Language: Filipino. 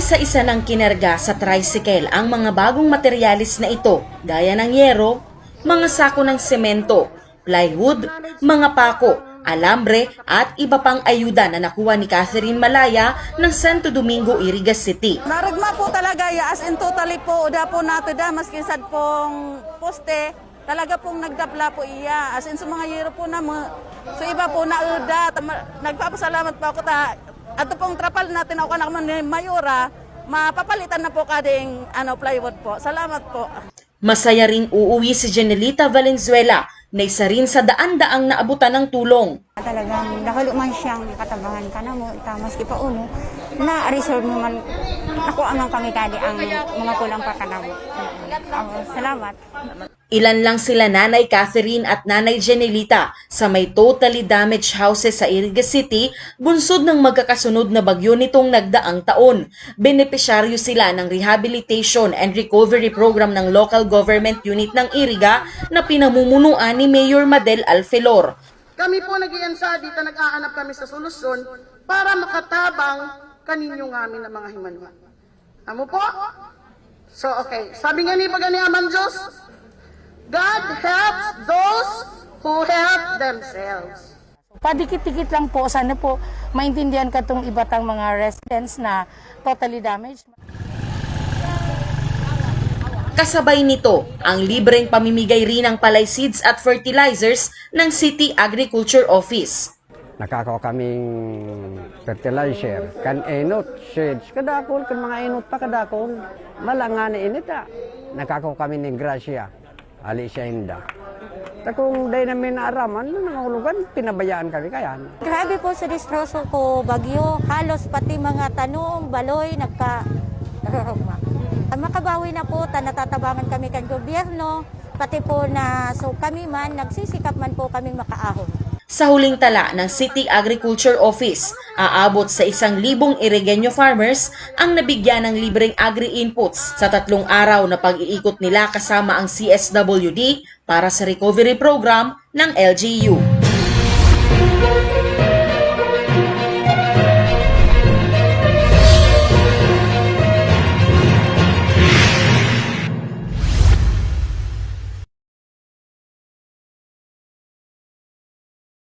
Isa-isa ng kinerga sa tricycle ang mga bagong materyales na ito gaya ng yero, mga sako ng semento, plywood, mga pako, alambre at iba pang ayuda na nakuha ni Catherine Malaya ng Santo Domingo, Irigas City. Naragma po talaga, as in totally po, uda po nato da, maski sad pong poste, talaga pong nagdapla po iya. As in sa mga yero po na, so iba po na uda, nagpapasalamat po ako ta, ato pong trapal natin ako naman ni Mayora, mapapalitan na po kading plywood po. Salamat po. Masaya ring uuwi si Janelita Valenzuela na isa rin sa daan-daang naabutan ng tulong. Talagang nakalo man siyang katabangan ka na mo, maski pa uno, na reserve mo man, ako amang kami kadi ang mga kulang pa ka na mo. Salamat. Ilan lang sila Nanay Catherine at Nanay Janelita sa may totally damaged houses sa Irigas City, bunsod ng magkakasunod na bagyo nitong nagdaang taon. Benepisyaryo sila ng Rehabilitation and Recovery Program ng Local Government Unit ng Iriga na pinamumunuan ni Mayor Madel Alfelor. Kami po nag-iansa dito, nag-aanap kami sa solusyon para makatabang kaninyo ngamin ng mga himanwa. Amo po? So, okay. Sabi nga ni Bagani Aman Diyos, God helps those who help themselves. Padikit-dikit lang po, sana po maintindihan ka itong ibatang mga residents na totally damaged. Kasabay nito, ang libreng pamimigay rin ng palay seeds at fertilizers ng City Agriculture Office. Nakakaw kaming fertilizer, kan enot, seeds, kadakol, kan mga enot pa kadakol. Malanga na inita. Nakakaw kami ng grasya, ali siya hinda. Kung day namin naaraman, nangahulugan, pinabayaan kami kayan. Grabe po sa distroso ko, bagyo, halos pati mga tanong, baloy, makabawi na po, natatabangan kami kan gobyerno, pati po na, so kami man, nagsisikap man po kaming makaahon. Sa huling tala ng City Agriculture Office, aabot sa 1,000 Irigenyo farmers ang nabigyan ng libreng agri-inputs sa 3 araw na pag-iikot nila kasama ang CSWD para sa recovery program ng LGU.